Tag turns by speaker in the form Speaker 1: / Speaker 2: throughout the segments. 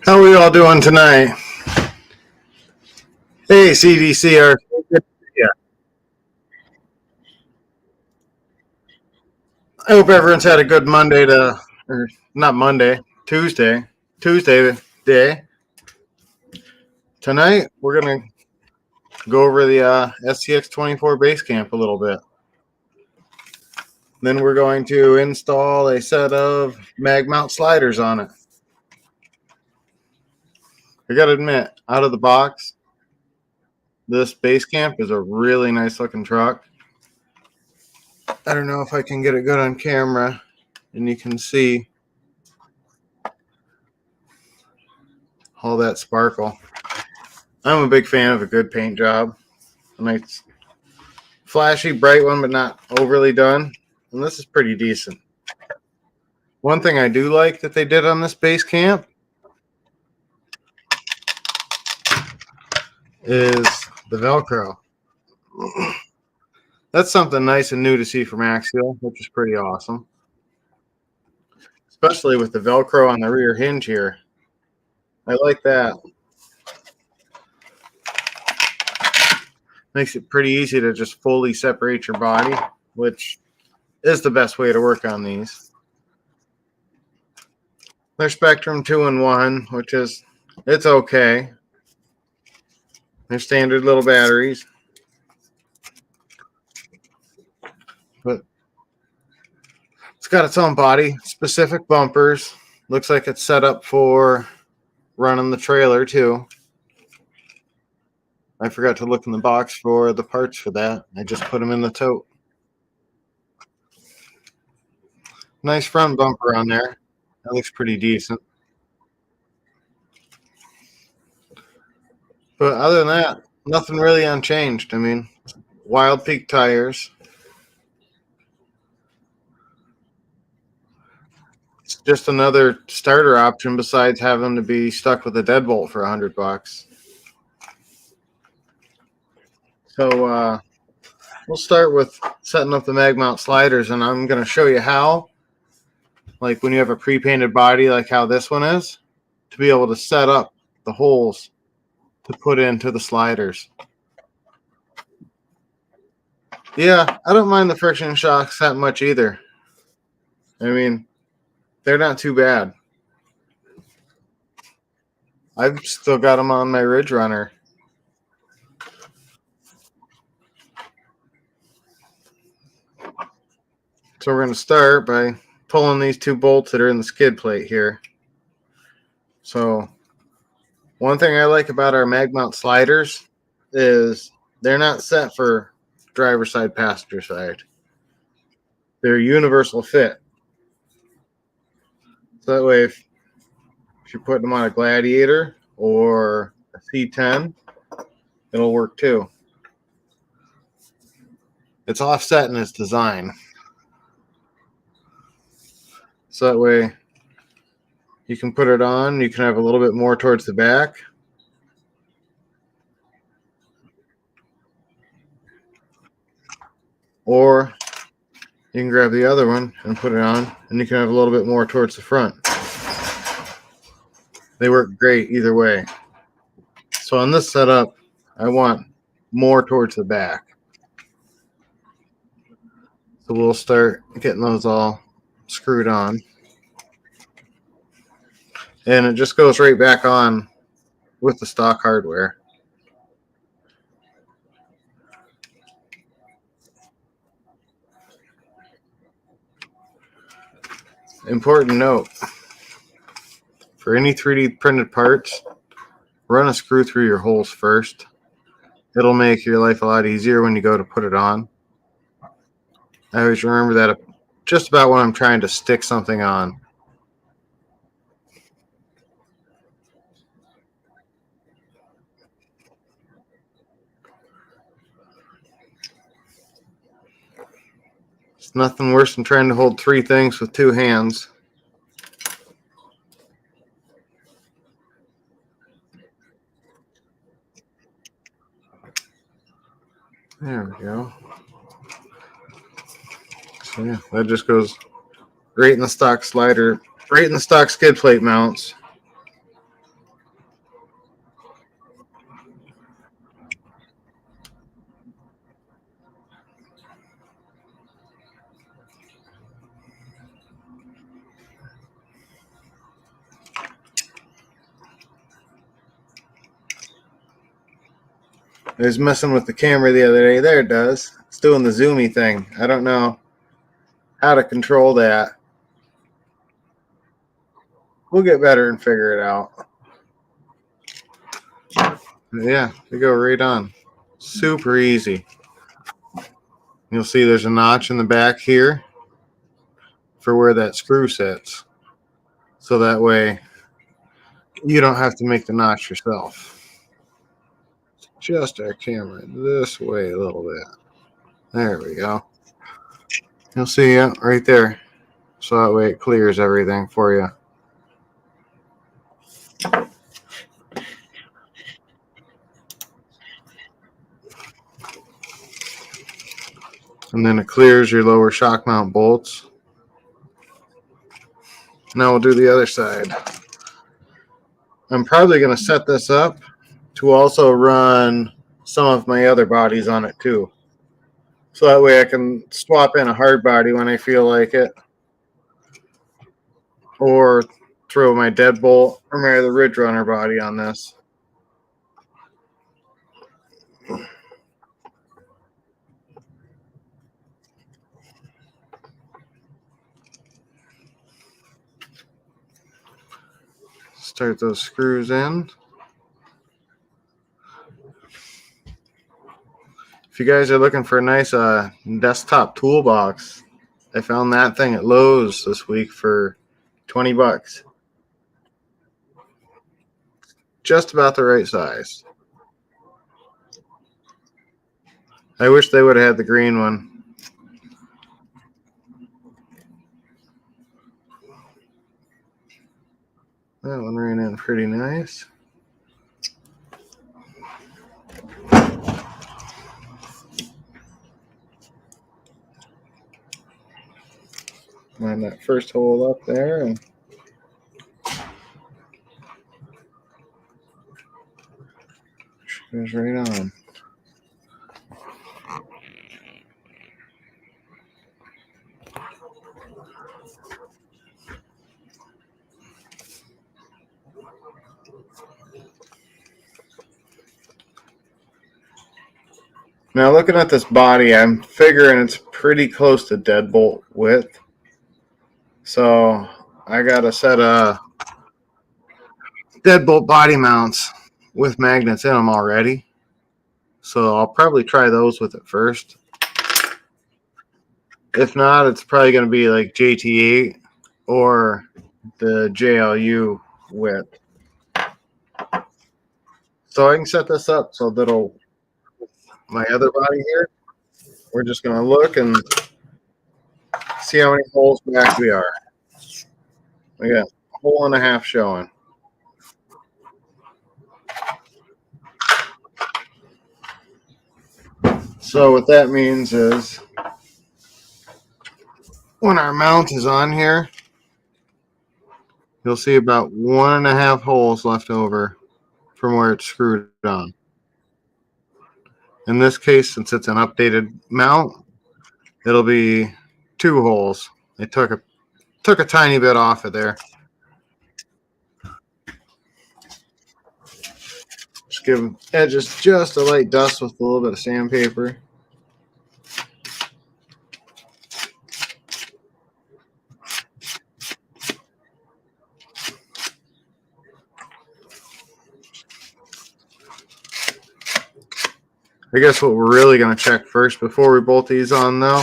Speaker 1: How are we all doing tonight? Hey, CDCR. Yeah. I hope everyone's had a good Monday or not Monday, Tuesday day. Tonight, we're going to go over the SCX24 Basecamp a little bit. Then we're going to install a set of mag mount sliders on it. I got to admit, out of the box, this Basecamp is a really nice looking truck. I don't know if I can get it good on camera and you can see all that sparkle. I'm a big fan of a good paint job. A nice flashy, bright one, but not overly done. And this is pretty decent. One thing I do like that they did on this Basecamp is the Velcro. That's something nice and new to see from Axial, which is pretty awesome. Especially with the Velcro on the rear hinge here. I like that. Makes it pretty easy to just fully separate your body, which is the best way to work on these. They're Spectrum 2-in-1, which is, it's okay. They're standard little batteries. But it's got its own body, specific bumpers. Looks like it's set up for running the trailer too. I forgot to look in the box for the parts for that. I just put them in the tote. Nice front bumper on there. That looks pretty decent. But other than that, nothing really unchanged. I mean, Wild Peak tires. It's just another starter option besides having to be stuck with a deadbolt for $100. So we'll start with setting up the mag mount sliders, and I'm going to show you how, like when you have a pre-painted body like how this one is, to be able to set up the holes to put into the sliders. Yeah, I don't mind the friction shocks that much either. I mean, they're not too bad. I've still got them on my Ridge Runner. So we're going to start by pulling these two bolts that are in the skid plate here. So one thing I like about our mag mount sliders is they're not set for driver side, passenger side. They're universal fit. So that way, if you're putting them on a Gladiator or a C10, it'll work too. It's offset in its design. So that way you can put it on, you can have a little bit more towards the back. Or you can grab the other one and put it on, and you can have a little bit more towards the front. They work great either way. So on this setup, I want more towards the back. So we'll start getting those all screwed on. And it just goes right back on with the stock hardware. Important note, for any 3D printed parts, run a screw through your holes first. It'll make your life a lot easier when you go to put it on. I always remember that just about when I'm trying to stick something on. It's nothing worse than trying to hold three things with two hands. There we go. So yeah, that just goes right in the stock slider, right in the stock skid plate mounts. I was messing with the camera the other day. There it does. It's doing the zoomy thing. I don't know how to control that. We'll get better and figure it out. But yeah, they go right on. Super easy. You'll see there's a notch in the back here for where that screw sits. So that way you don't have to make the notch yourself. Adjust our camera this way a little bit. There we go. You'll see it right there. So that way it clears everything for you. And then it clears your lower shock mount bolts. Now we'll do the other side. I'm probably going to set this up to also run some of my other bodies on it too. So that way I can swap in a hard body when I feel like it. Or throw my deadbolt or my other Ridge Runner body on this. Start those screws in. If you guys are looking for a nice desktop toolbox, I found that thing at Lowe's this week for $20. Just about the right size. I wish they would have had the green one. That one ran in pretty nice. Line that first hole up there and goes right on. Now looking at this body, I'm figuring it's pretty close to deadbolt width. So I got a set of deadbolt body mounts with magnets in them already. So I'll probably try those with it first. If not, it's probably going to be like JT8 or the JLU width. So I can set this up so that'll my other body here. We're just going to look and see how many holes back we are. We got a hole and a half showing. So what that means is when our mount is on here, you'll see about 1.5 holes left over from where it's screwed on. In this case, since it's an updated mount, it'll be 2 holes. They took a tiny bit off of there. Just give edges just a light dust with a little bit of sandpaper. I guess what we're really going to check first before we bolt these on, though,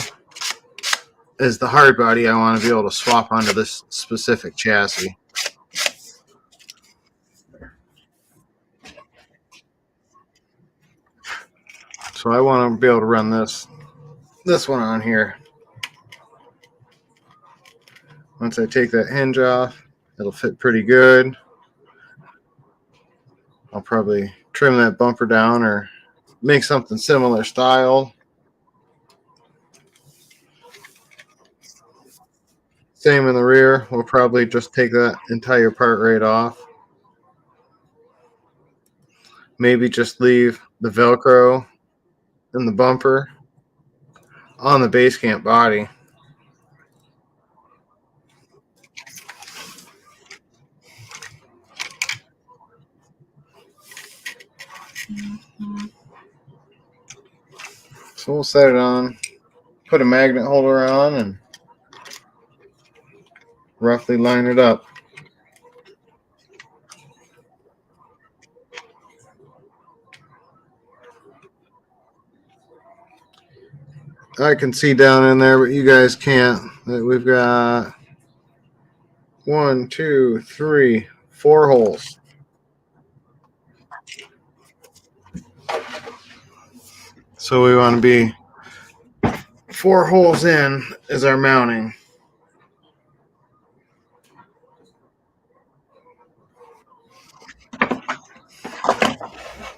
Speaker 1: is the hard body I want to be able to swap onto this specific chassis. So I want to be able to run this one on here. Once I take that hinge off, it'll fit pretty good. I'll probably trim that bumper down or make something similar style. Same in the rear. We'll probably just take that entire part right off. Maybe just leave the Velcro and the bumper on the Basecamp body. So we'll set it on, put a magnet holder on, and roughly line it up. I can see down in there, but you guys can't. We've got 1, 2, 3, 4 holes. So we want to be 4 holes in is our mounting.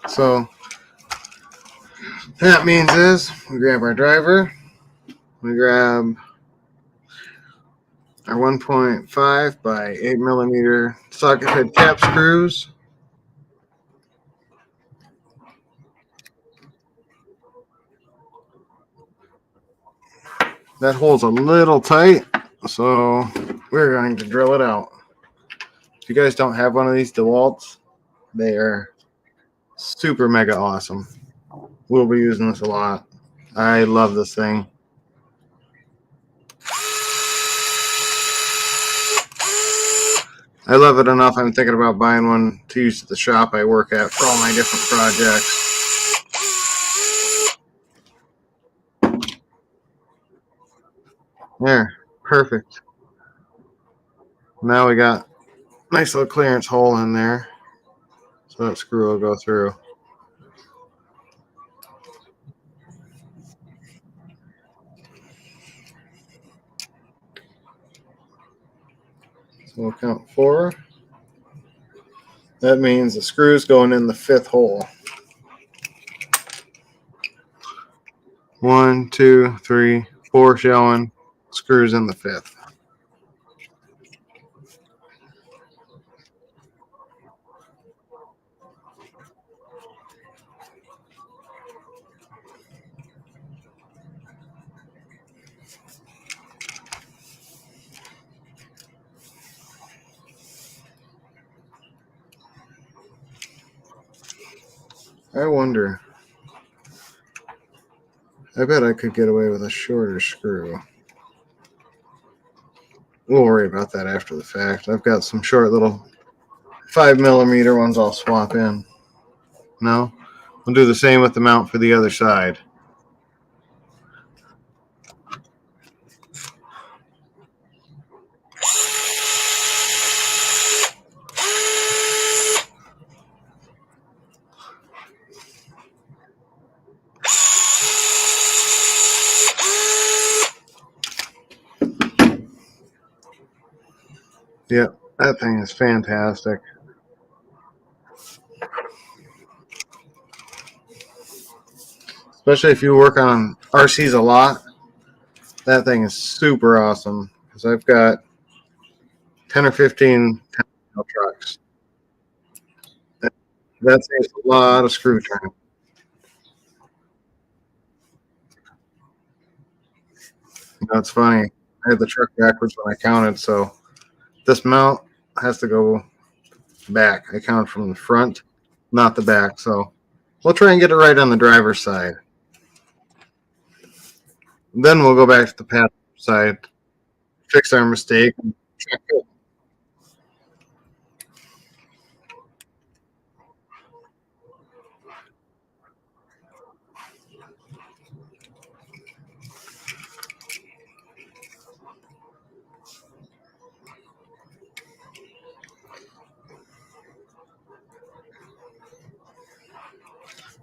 Speaker 1: So that means is we grab our driver, we grab our 1.5 by 8 millimeter socket head cap screws. That hole's a little tight, so we're going to drill it out. If you guys don't have one of these DeWalt's, they are super mega awesome. We'll be using this a lot. I love this thing. I love it enough. I'm thinking about buying one to use at the shop I work at for all my different projects. There, perfect. Now we got a nice little clearance hole in there, so that screw will go through. So we'll count 4. That means the screw's going in the 5th hole. 1, 2, 3, 4 showing. Screws in the 5th. I wonder. I bet I could get away with a shorter screw. We'll worry about that after the fact. I've got some short little 5 millimeter ones I'll swap in. No? We'll do the same with the mount for the other side. Yep, that thing is fantastic. Especially if you work on RCs a lot, that thing is super awesome. Because I've got 10 or 15 trucks. That saves a lot of screw turning. It's funny. I had the truck backwards when I counted, so this mount has to go back. I counted from the front, not the back. So we'll try and get it right on the driver's side. Then we'll go back to the passenger side, fix our mistake, and check it.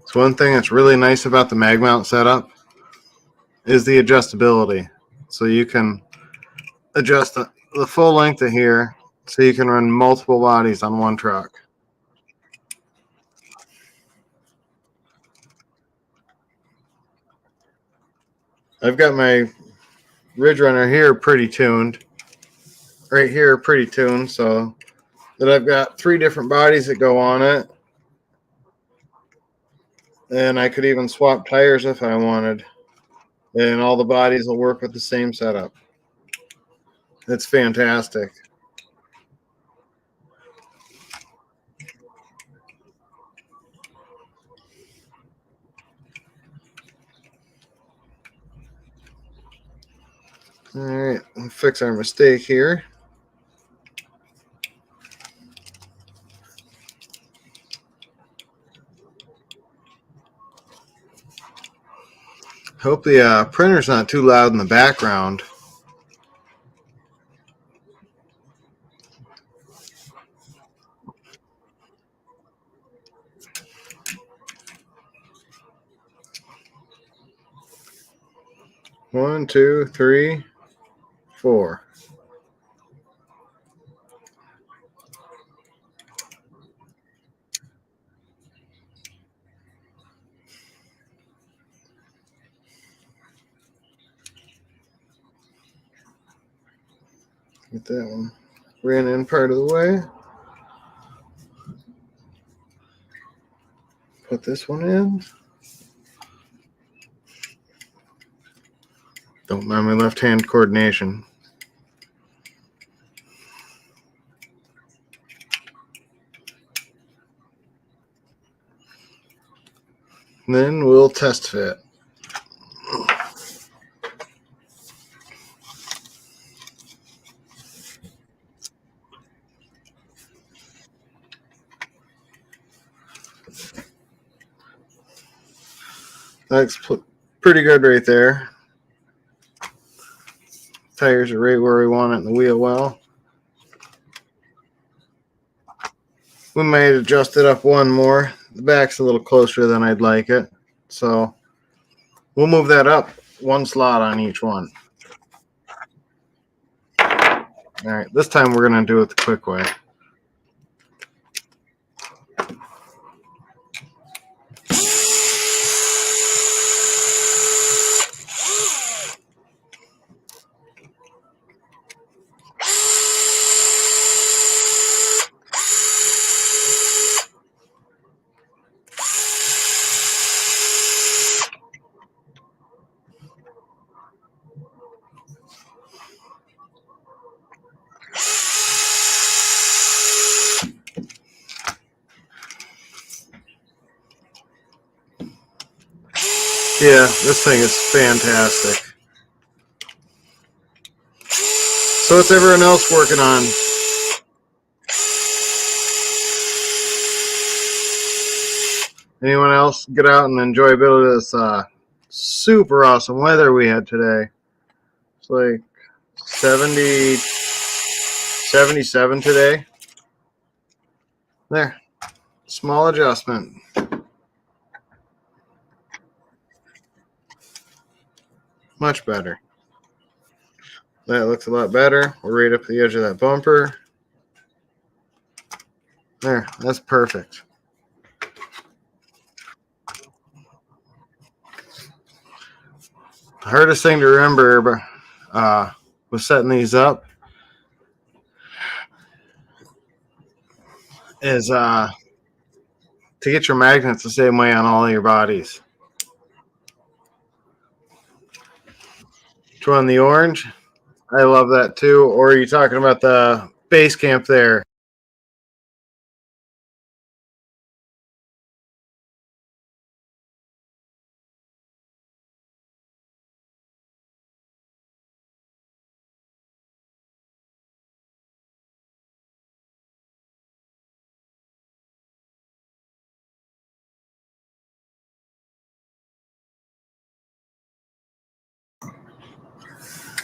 Speaker 1: So one thing that's really nice about the mag mount setup is the adjustability. So you can adjust the full length of here, so you can run multiple bodies on one truck. I've got my Ridge Runner here pretty tuned. right here are pretty tuned, so that I've got 3 different bodies that go on it. And I could even swap tires if I wanted. And all the bodies will work with the same setup. It's fantastic. All right, we'll fix our mistake here. Hope the printer's not too loud in the background. One, two, three, four. Get that one ran in part of the way. Put this one in. Don't mind my left-hand coordination. Then we'll test fit. That's pretty good right there. Tires are right where we want it in the wheel well. We might adjust it up one more. The back's a little closer than I'd like it. So we'll move that up one slot on each one. All right, this time we're going to do it the quick way. Yeah, this thing is fantastic. So what's everyone else working on? Anyone else get out and enjoy a bit of this super awesome weather we had today? It's like 70, 77 today. There, small adjustment. Much better. That looks a lot better. We're right up the edge of that bumper. There, that's perfect. The hardest thing to remember with setting these up is to get your magnets the same way on all your bodies. Which one, the orange? I love that too. Or are you talking about the Basecamp there?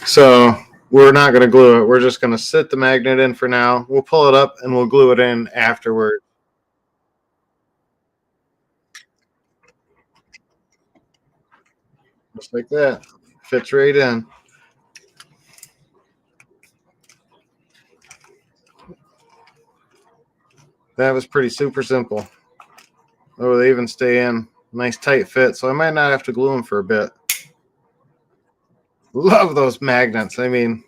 Speaker 1: So we're not going to glue it. We're just going to sit the magnet in for now. We'll pull it up and we'll glue it in afterward. Just like that. Fits right in. That was pretty super simple. Oh, they even stay in. Nice tight fit, so I might not have to glue them for a bit. Love those magnets. I mean,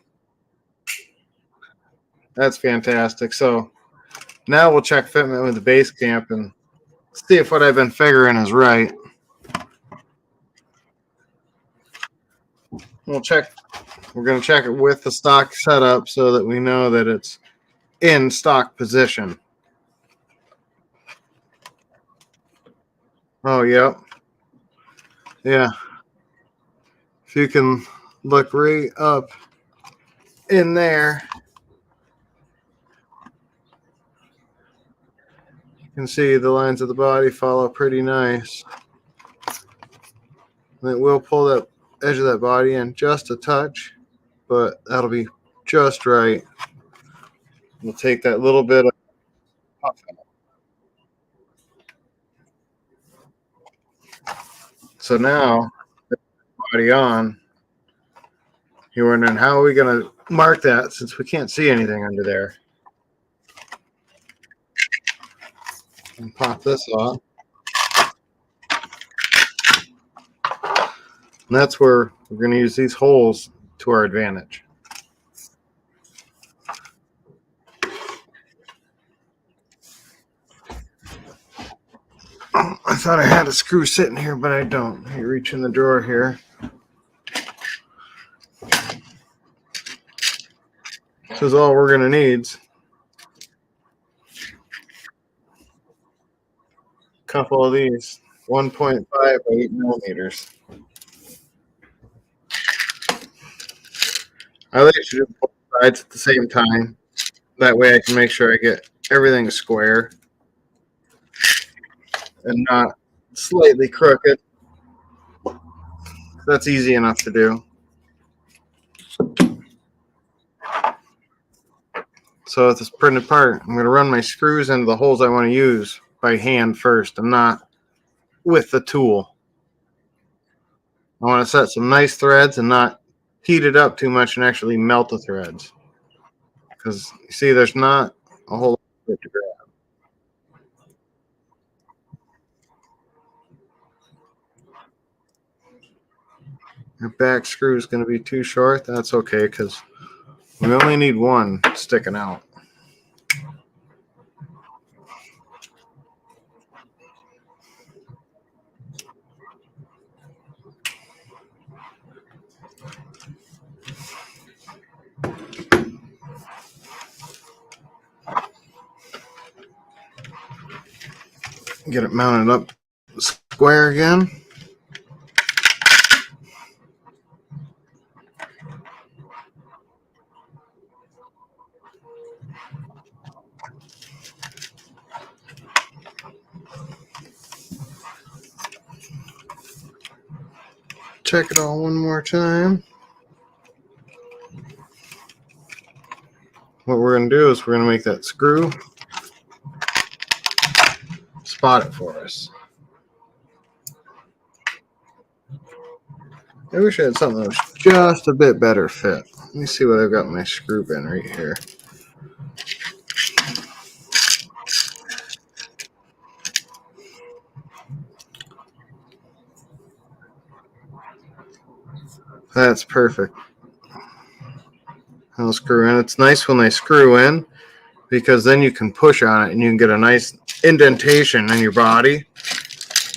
Speaker 1: That's fantastic. So now we'll check fitment with the Basecamp and see if what I've been figuring is right. We're going to check it with the stock setup so that we know that it's in stock position. Oh, yep. Yeah. If you can look right up in there, you can see the lines of the body follow pretty nice. And it will pull that edge of that body in just a touch, but that'll be just right. We'll take that little bit of puff out. So now, body on, you're wondering how are we going to mark that since we can't see anything under there. And pop this off. And that's where we're going to use these holes to our advantage. I thought I had a screw sitting here, but I don't. You reach in the drawer here. This is all we're going to need. A couple of these, 1.5 by 8 millimeters. I like to do both sides at the same time. That way I can make sure I get everything square and not slightly crooked. That's easy enough to do. So with this printed part, I'm going to run my screws into the holes I want to use by hand first and not with the tool. I want to set some nice threads and not heat it up too much and actually melt the threads. Because you see, there's not a whole lot to grab. Your back screw is going to be too short. That's okay because we only need one sticking out. Get it mounted up square again. Check it all one more time. What we're going to do is we're going to make that screw spot it for us. I wish I had something that was just a bit better fit. Let me see what I've got my screw bin right here. That's perfect. I'll screw in. It's nice when they screw in because then you can push on it and you can get a nice indentation in your body.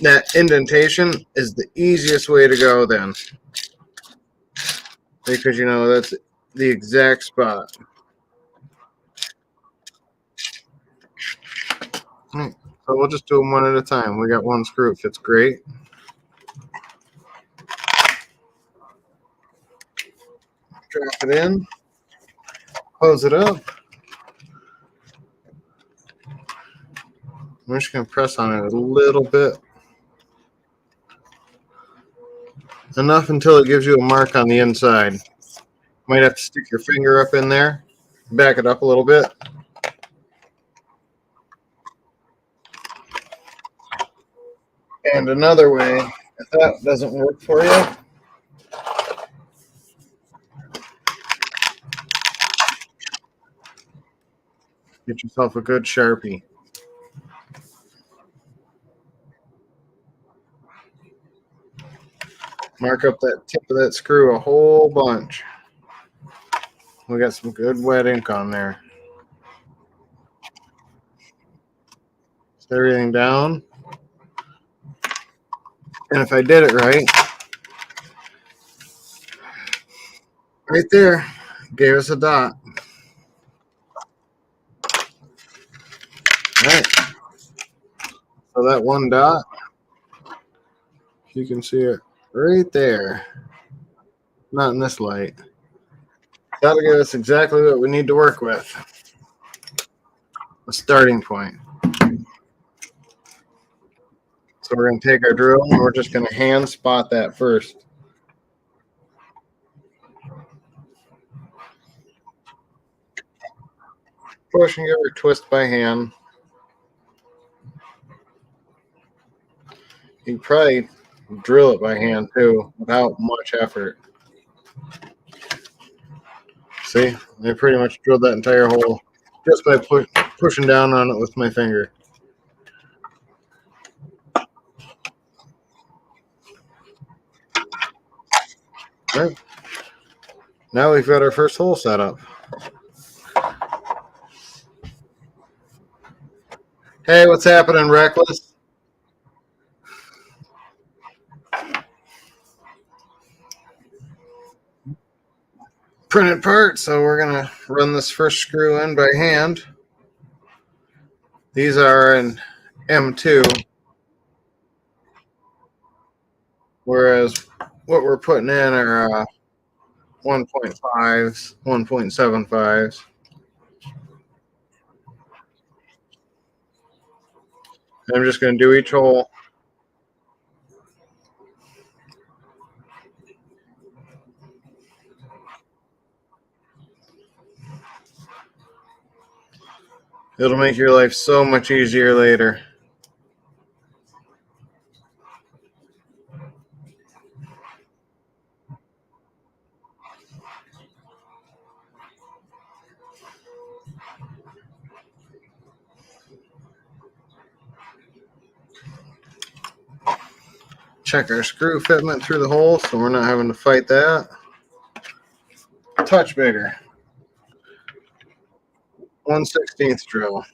Speaker 1: That indentation is the easiest way to go then, because you know that's the exact spot. So we'll just do them one at a time. We got one screw. It fits great. Drop it in. Close it up. I'm just going to press on it a little bit. Enough until it gives you a mark on the inside. Might have to stick your finger up in there. Back it up a little bit. And another way, if that doesn't work for you, get yourself a good Sharpie. Mark up that tip of that screw a whole bunch. We got some good wet ink on there. everything down. And if I did it right there, gave us a dot. All right. So that one dot, you can see it right there. Not in this light. That'll give us exactly what we need to work with. A starting point. So we're going to take our drill and we're just going to hand spot that first. Push and give her a twist by hand. You can probably drill it by hand too without much effort. See, I pretty much drilled that entire hole just by pushing down on it with my finger. All right. Now we've got our first hole set up. Hey, what's happening, Reckless? Printed part, so we're going to run this first screw in by hand. These are an M2, whereas what we're putting in are 1.5s, 1.75s. I'm just going to do each hole. It'll make your life so much easier later. Check our screw fitment through the hole so we're not having to fight that. Touch bigger. 1/16 drill.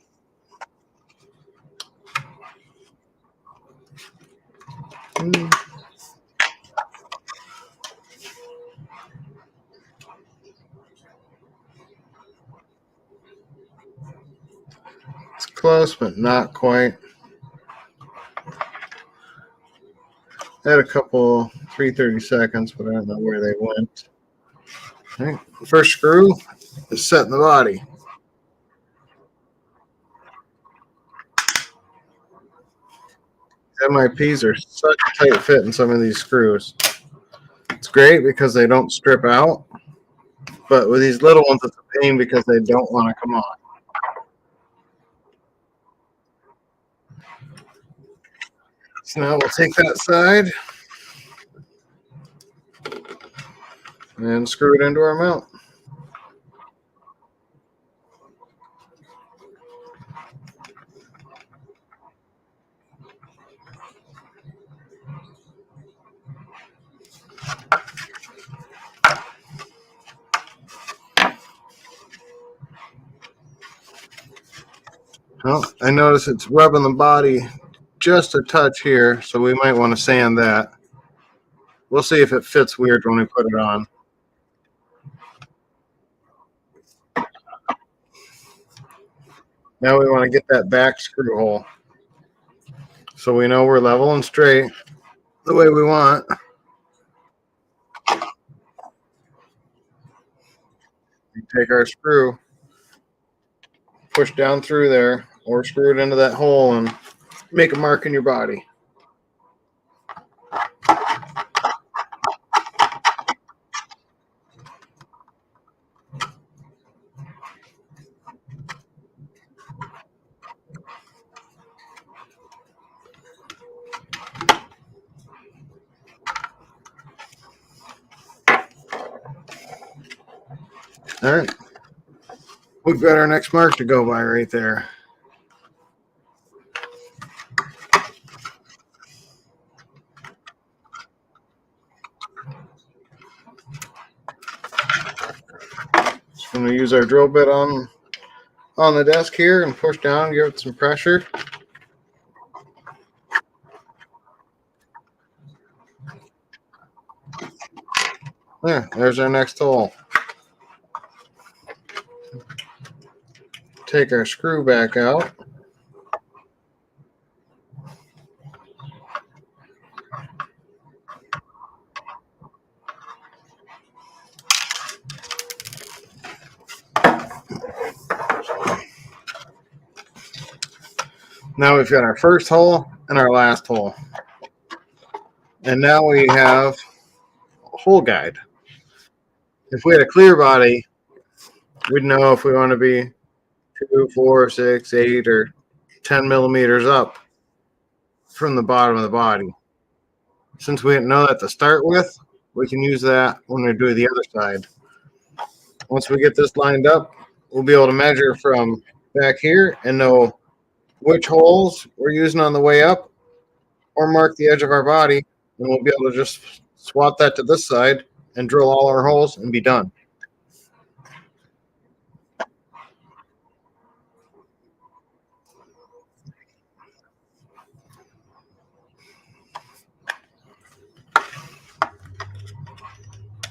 Speaker 1: It's close, but not quite. I had a couple 3/32, but I don't know where they went. All right. First screw is set in the body. MIPs are such a tight fit in some of these screws. It's great because they don't strip out, but with these little ones, it's a pain because they don't want to come off. So now we'll take that side and screw it into our mount. Well, I notice it's rubbing the body just a touch here, so we might want to sand that. We'll see if it fits weird when we put it on. Now we want to get that back screw hole so we know we're level and straight the way we want. We take our screw, push down through there, or screw it into that hole and make a mark in your body. All right. We've got our next mark to go by right there. Just going to use our drill bit on the desk here and push down, give it some pressure. There's our next hole. Take our screw back out. Now we've got our first hole and our last hole. And now we have a hole guide. If we had a clear body, we'd know if we want to be 2, 4, 6, 8, or 10 millimeters up from the bottom of the body. Since we didn't know that to start with, we can use that when we do the other side. Once we get this lined up, we'll be able to measure from back here and know which holes we're using on the way up, or mark the edge of our body, and we'll be able to just swap that to this side and drill all our holes and be done.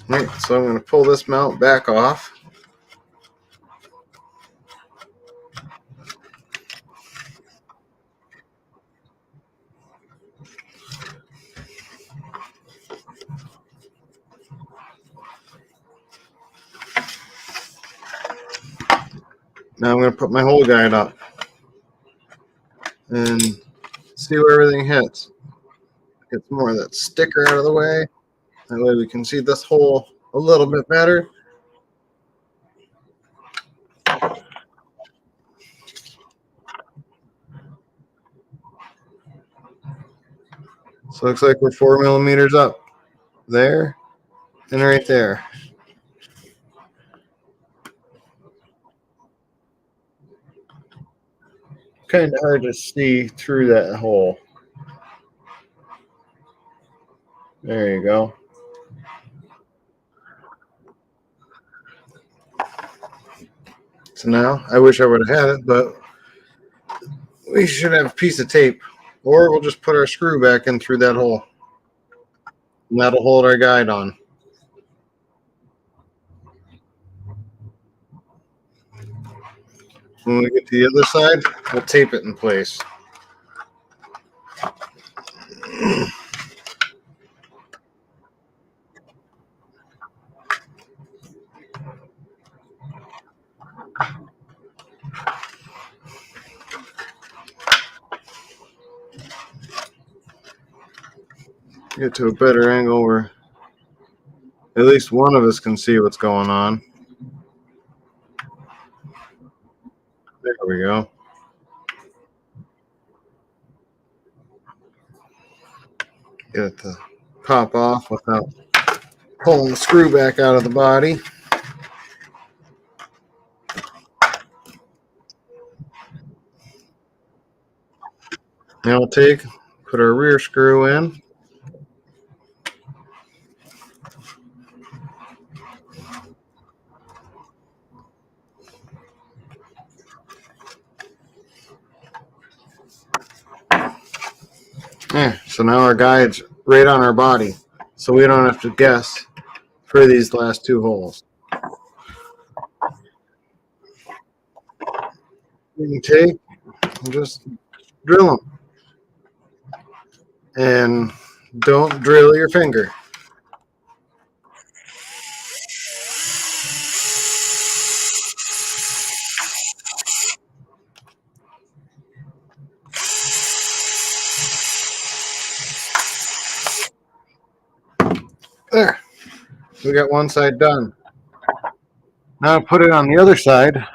Speaker 1: All right, so I'm going to pull this mount back off. Now I'm going to put my hole guide up and see where everything hits. Get some more of that sticker out of the way. That way we can see this hole a little bit better. So it looks like we're 4 millimeters up there and right there. Kind of hard to see through that hole. There you go. So now, I wish I would have had it, but we should have a piece of tape, or we'll just put our screw back in through that hole, and that'll hold our guide on. When we get to the other side, we'll tape it in place. Get to a better angle where at least one of us can see what's going on. There we go. Get it to pop off without pulling the screw back out of the body. Now we'll put our rear screw in. So now our guide's right on our body, so we don't have to guess for these last two holes. You can take and just drill them. And don't drill your finger. There. We got one side done. Now put it on the other side.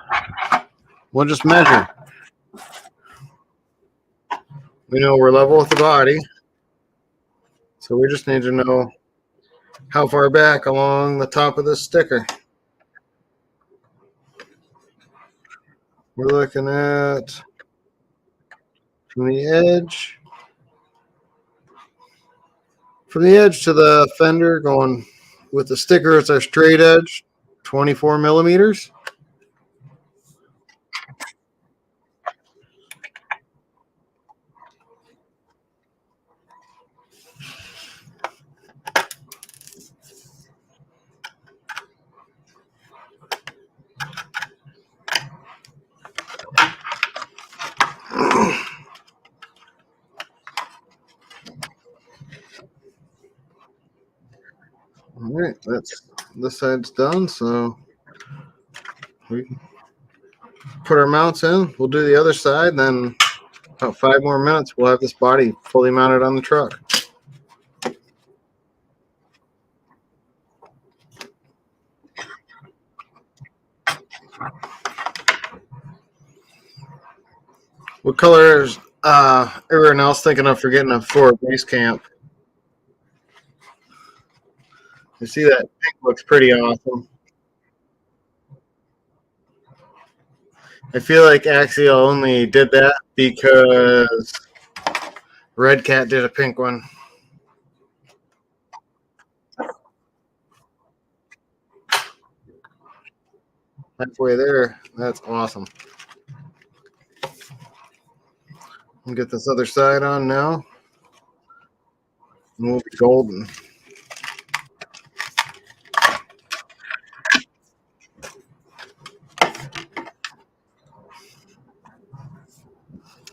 Speaker 1: We'll just measure. We know we're level with the body, so we just need to know how far back along the top of this sticker. We're looking at from the edge to the fender, going with the sticker, it's our straight edge, 24 millimeters. right, this side's done, so we can put our mounts in. We'll do the other side, and then about 5 more minutes, we'll have this body fully mounted on the truck. What color is everyone else thinking of for getting a Ford Basecamp? You see that pink looks pretty awesome. I feel like Axial only did that because Red Cat did a pink one. Halfway there, that's awesome. We'll get this other side on now, and we'll be golden.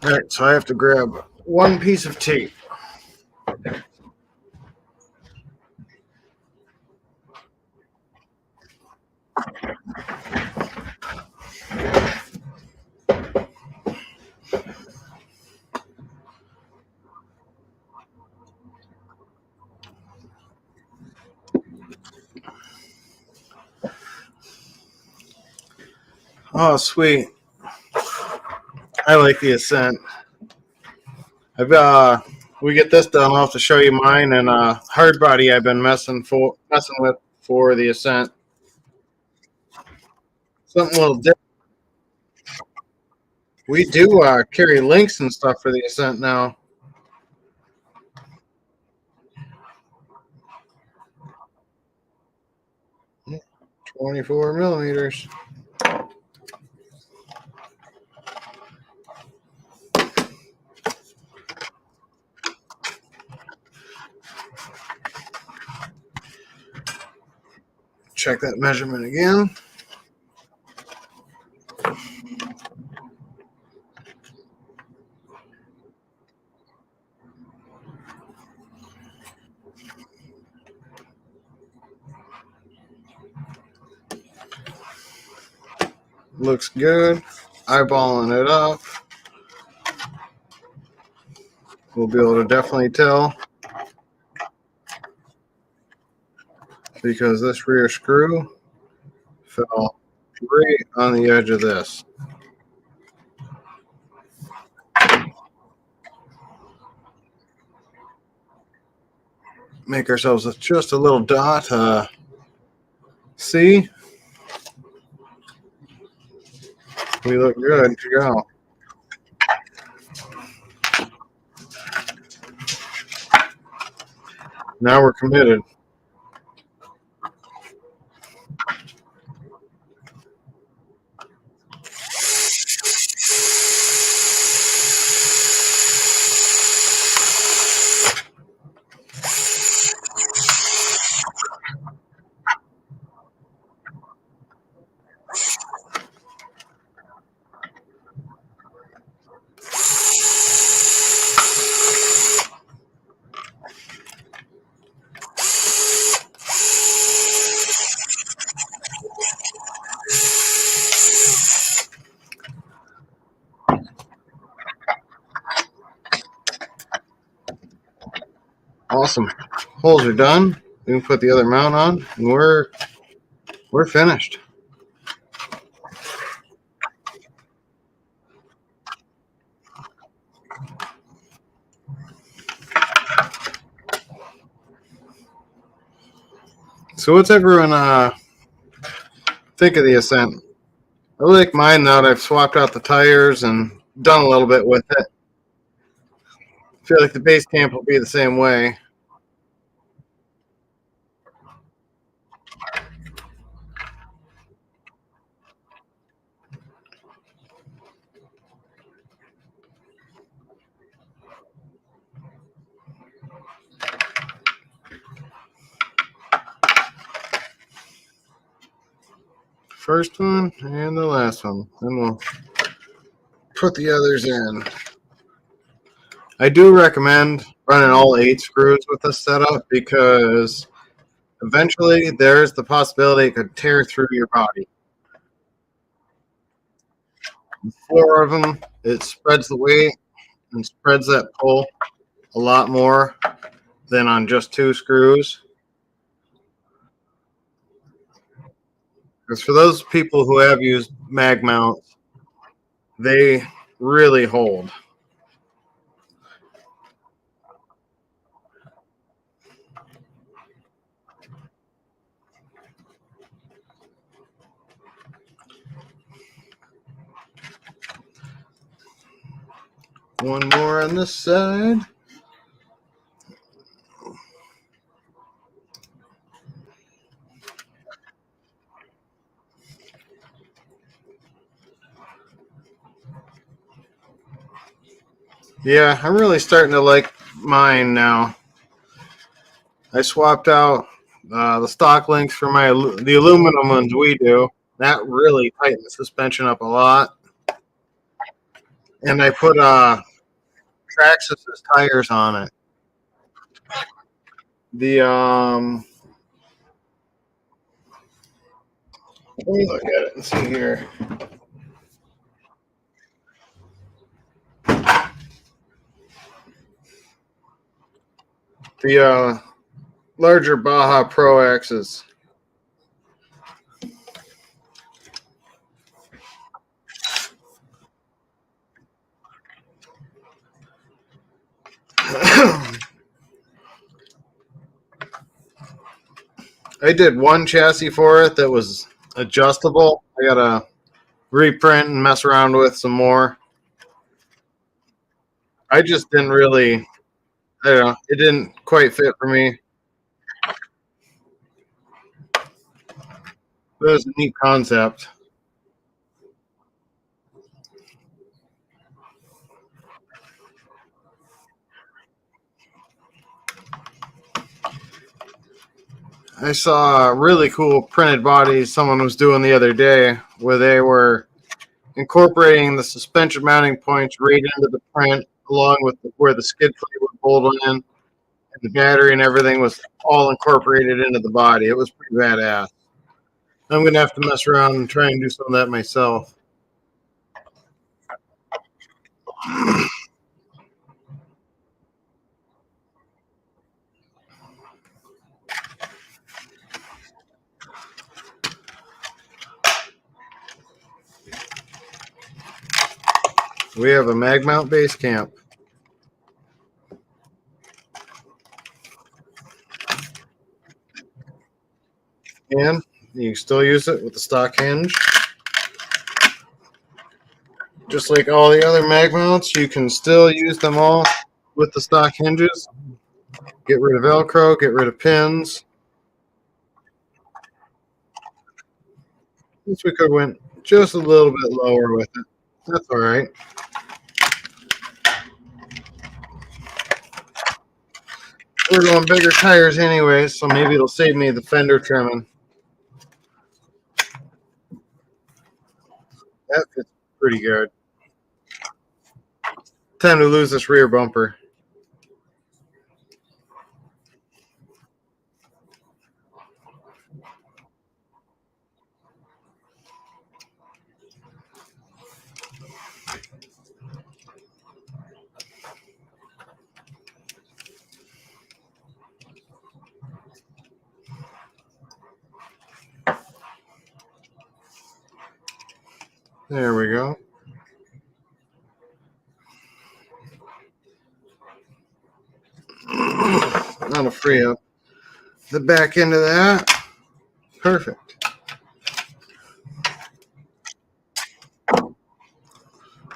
Speaker 1: All right, so I have to grab one piece of tape. Oh, sweet. I like the Ascent. We get this done, I'll have to show you mine and hard body I've been messing with for the Ascent. Something a little different. We do carry links and stuff for the Ascent now. 24 millimeters. Check that measurement again. Looks good. Eyeballing it up. We'll be able to definitely tell because this rear screw fell right on the edge of this. Make ourselves just a little dot. See? We look good to go. Now we're committed. Awesome. Holes are done. We can put the other mount on, and we're finished. So what's everyone think of the Ascent? I like mine now that I've swapped out the tires and done a little bit with it. I feel like the Basecamp will be the same way. First one and the last one. Then we'll put the others in. I do recommend running all 8 screws with this setup because Eventually, there's the possibility it could tear through your body. 4 of them, it spreads the weight and spreads that pull a lot more than on just 2 screws. Because for those people who have used mag mounts, they really hold. One more on this side. Yeah, I'm really starting to like mine now. I swapped out the stock links for the aluminum ones we do. That really tightened the suspension up a lot. And I put Traxxas tires on it. The let me look at it and see here. The larger Baja Pro X's. I did one chassis for it that was adjustable. I gotta reprint and mess around with some more. I just didn't really, I don't know, it didn't quite fit for me. But it was a neat concept. I saw a really cool printed body someone was doing the other day where they were incorporating the suspension mounting points right into the print along with where the skid plate would bolt in and the battery and everything was all incorporated into the body. It was pretty badass. I'm going to have to mess around and try and do some of that myself. We have a mag mount Basecamp. And you can still use it with the stock hinge. Just like all the other mag mounts, you can still use them all with the stock hinges. Get rid of Velcro, get rid of pins. Guess we could have went just a little bit lower with it. That's all right. We're going bigger tires anyway, so maybe it'll save me the fender trimming. That fits pretty good. Time to lose this rear bumper. There we go. That'll free up the back end of that. Perfect.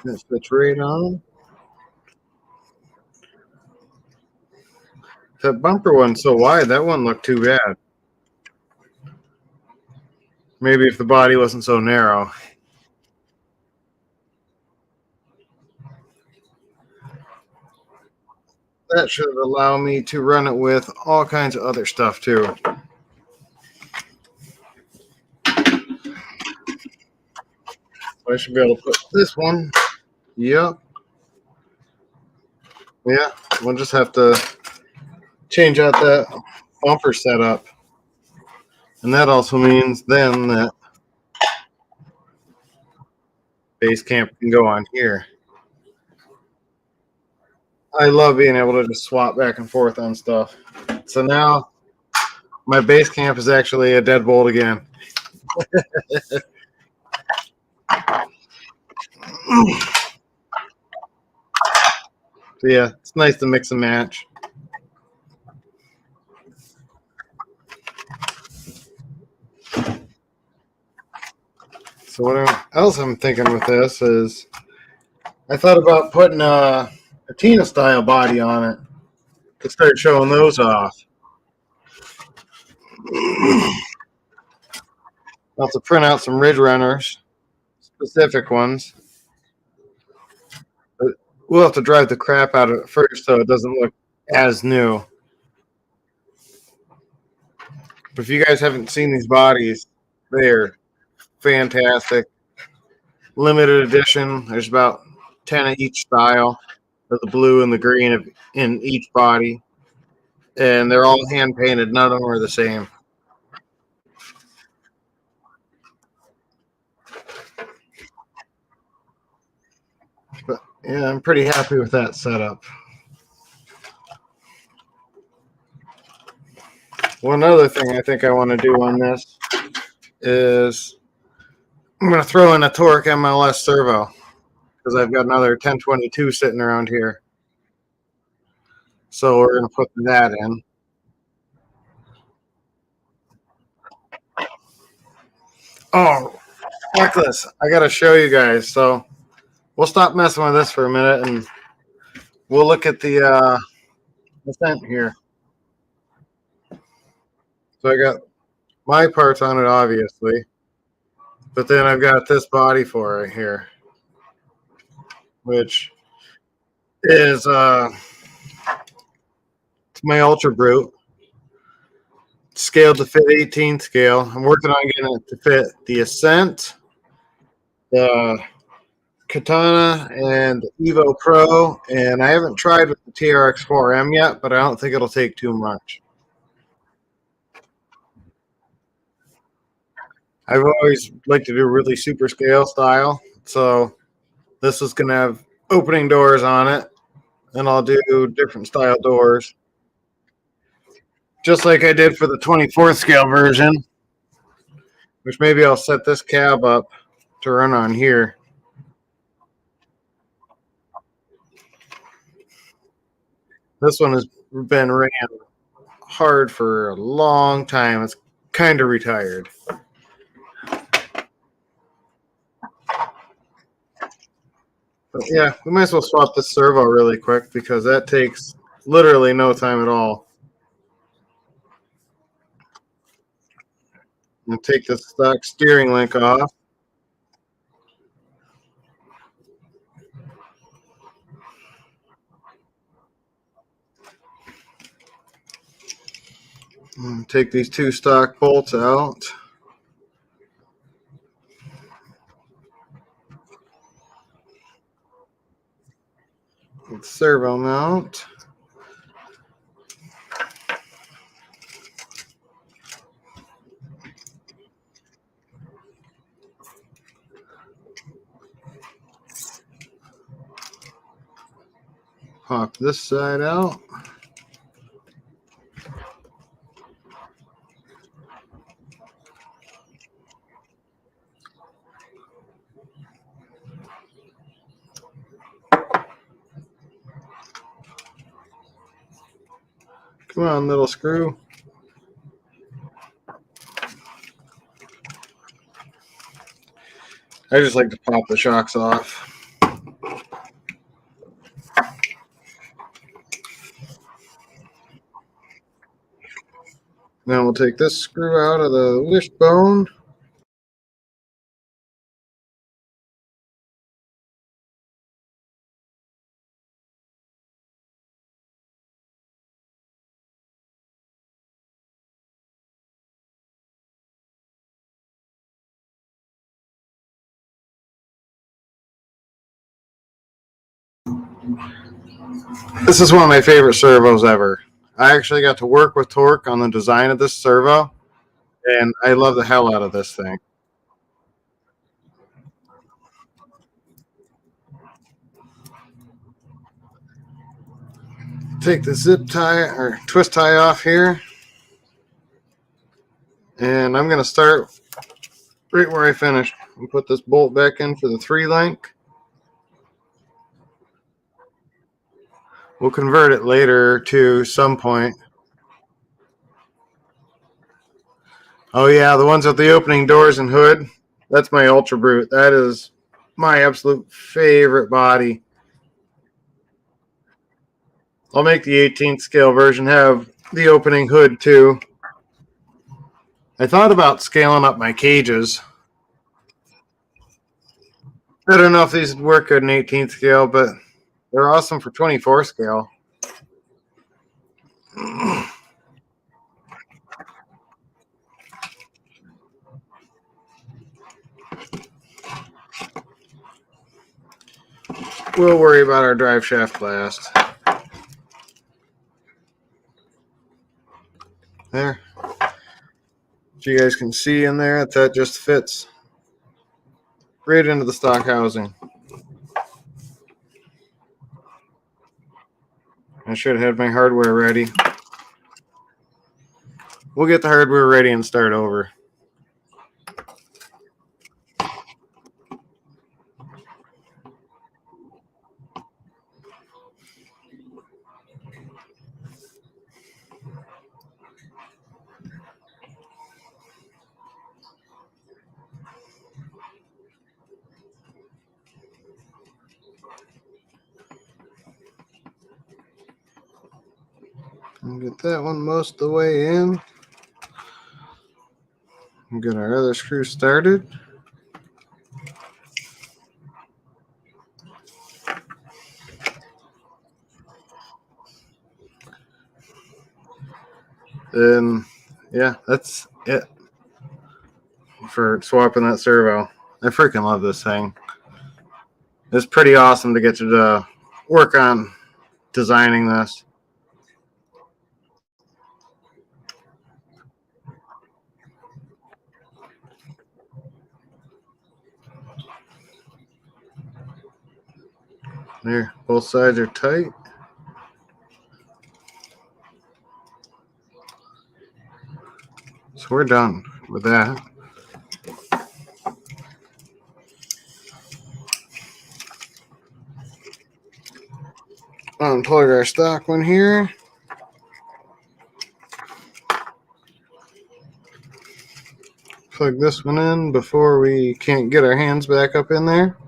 Speaker 1: That fits right on. That bumper one's so wide, that wouldn't look too bad. Maybe if the body wasn't so narrow. That should allow me to run it with all kinds of other stuff too. I should be able to put this one. Yep. Yeah, we'll just have to change out that bumper setup. And that also means then that Basecamp can go on here. I love being able to just swap back and forth on stuff. So now my Basecamp is actually a deadbolt again. So yeah, it's nice to mix and match. So what else I'm thinking with this is I thought about putting a Tina style body on it to start showing those off. I'll have to print out some ridge runners, specific ones. But we'll have to drive the crap out of it first so it doesn't look as new. But if you guys haven't seen these bodies, they're fantastic. Limited edition. There's about 10 of each style, of the blue and the green in each body. And they're all hand painted. None of them are the same. But yeah, I'm pretty happy with that setup. One other thing I think I want to do on this is I'm going to throw in a Torque MLS servo because I've got another 1022 sitting around here. So we're going to put that in. Oh, look at this. I got to show you guys. So we'll stop messing with this for a minute and we'll look at the vent here. So I got my parts on it, obviously. But then I've got this body for it here, which is it's my Ultra Brute. Scaled to fit 18 scale. I'm working on getting it to fit the Ascent, the Katana, and Evo Pro. And I haven't tried with the TRX4M yet, but I don't think it'll take too much. I've always liked to do really super scale style. So this is going to have opening doors on it. And I'll do different style doors. Just like I did for the 24th scale version. Which maybe I'll set this cab up to run on here. This one has been ran hard for a long time. It's kind of retired. But yeah, we might as well swap this servo really quick because that takes literally no time at all. I'm going to take the stock steering link off. Take these two stock bolts out. Servo mount. Pop this side out. Come on, little screw. I just like to pop the shocks off. Now we'll take this screw out of the wishbone. This is one of my favorite servos ever. I actually got to work with Torque on the design of this servo, And I love the hell out of this thing. Take the zip tie or twist tie off here. And I'm going to start right where I finished and put this bolt back in for the 3-link. We'll convert it later to some point. Oh yeah, the ones with the opening doors and hood. That's my Ultra Brute. That is my absolute favorite body. I'll make the 18th scale version have the opening hood too. I thought about scaling up my cages. I don't know if these would work good in 18th scale, but they're awesome for 24 scale. We'll worry about our drive shaft last. There. As you guys can see in there, that just fits right into the stock housing. I should have had my hardware ready. We'll get the hardware ready and start over. We'll get that one most of the way in. We'll get our other screw started. And yeah, that's it for swapping that servo. I freaking love this thing. It's pretty awesome to get to work on designing this. There, both sides are tight. So we're done with that. Unplug our stock one here. Plug this one in before we can't get our hands back up in there.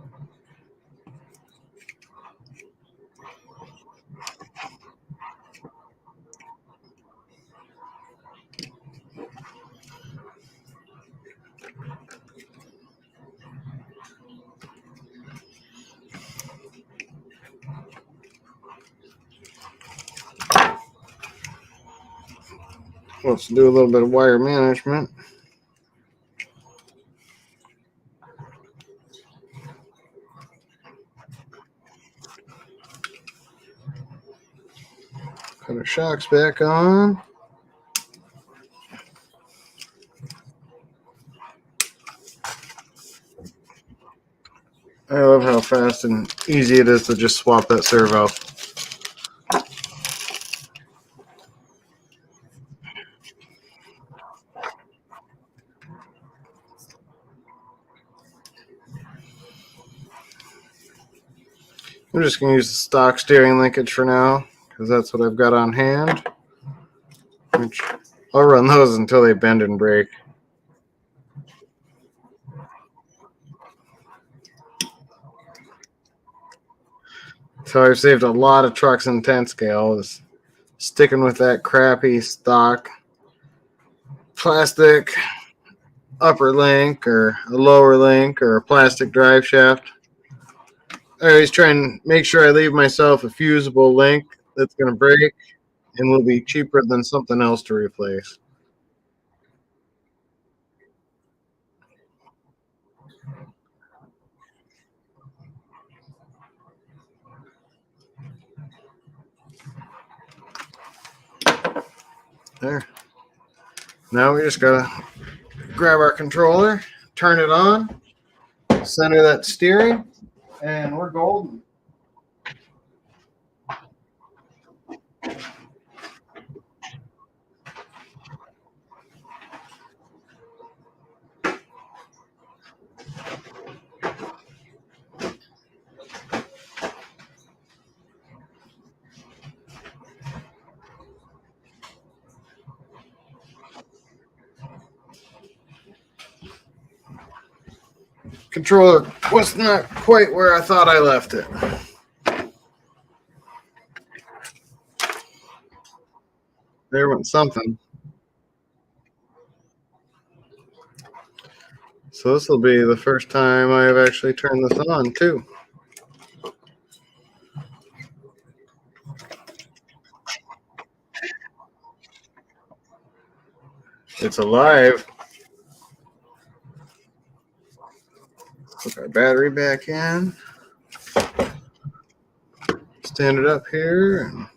Speaker 1: Let's do a little bit of wire management. Put our shocks back on. I love how fast and easy it is to just swap that servo. I'm just going to use the stock steering linkage for now because that's what I've got on hand. Which I'll run those until they bend and break. So I've saved a lot of trucks in 10 scale is sticking with that crappy stock plastic upper link or a lower link or a plastic drive shaft. I always try and make sure I leave myself a fusible link that's going to break and will be cheaper than something else to replace. There. Now we just gotta grab our controller, turn it on, center that steering, and we're golden. Controller was not quite where I thought I left it. There went something. So this will be the first time I have actually turned this on too. It's alive. Put our battery back in. Stand it up here and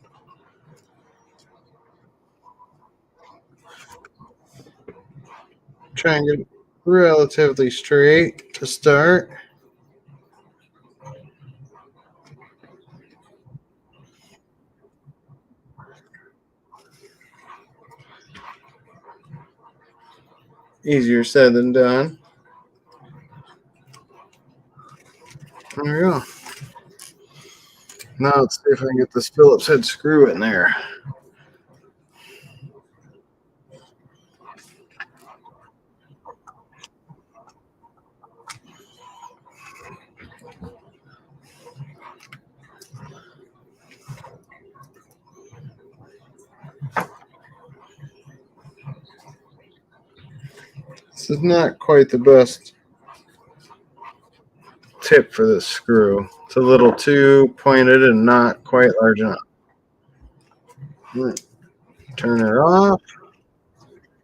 Speaker 1: try and get it relatively straight to start. Easier said than done. There we go. Now let's see if I can get this Phillips head screw in there. This is not quite the best tip for this screw. It's a little too pointed and not quite large enough. Turn it off.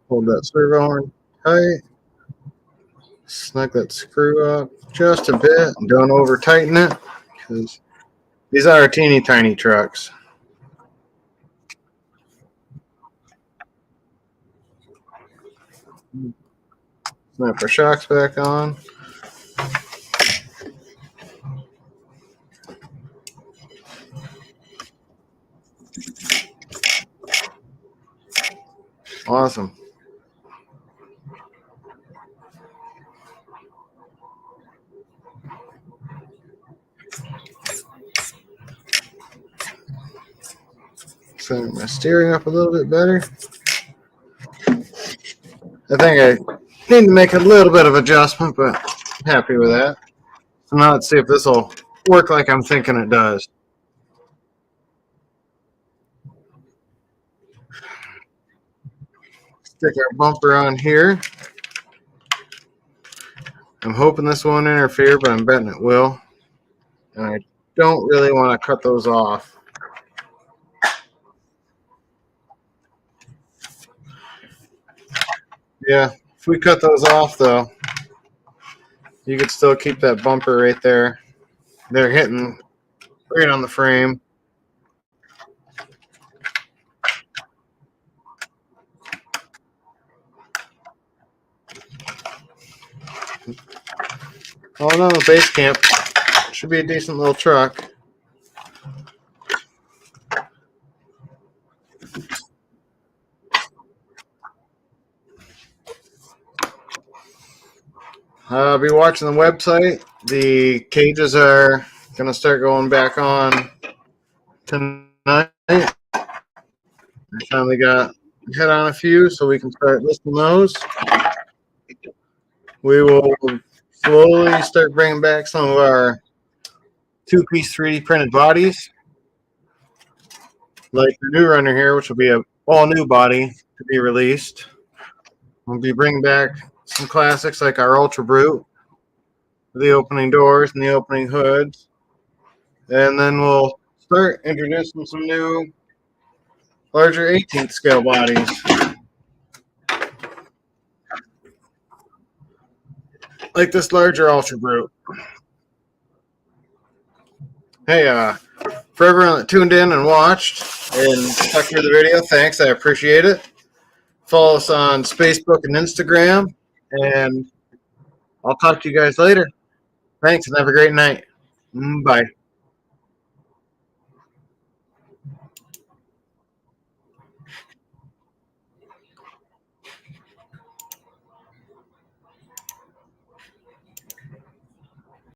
Speaker 1: Hold that servo arm tight. Snug that screw up just a bit. Don't over tighten it because these are teeny tiny trucks. Snap our shocks back on. Awesome. Center my steering up a little bit better. I think I need to make a little bit of adjustment, but I'm happy with that. So now let's see if this will work like I'm thinking it does. Stick our bumper on here. I'm hoping this won't interfere, but I'm betting it will. And I don't really want to cut those off. Yeah, if we cut those off, though, you could still keep that bumper right there. They're hitting right on the frame. All in all, the Basecamp should be a decent little truck. I'll be watching the website. The cages are going to start going back on tonight. I finally got hit on a few, so we can start listing those. We will slowly start bringing back some of our two-piece 3D printed bodies, like the new runner here, which will be an all-new body to be released. We'll be bringing back some classics like our Ultra Brute, the opening doors and the opening hoods, and then we'll start introducing some new larger 18th scale bodies. Like this larger Ultra Brute. Hey, for everyone that tuned in and watched and stuck through the video, thanks. I appreciate it. Follow us on Facebook and Instagram And I'll talk to you guys later. Thanks and have a great night. Bye.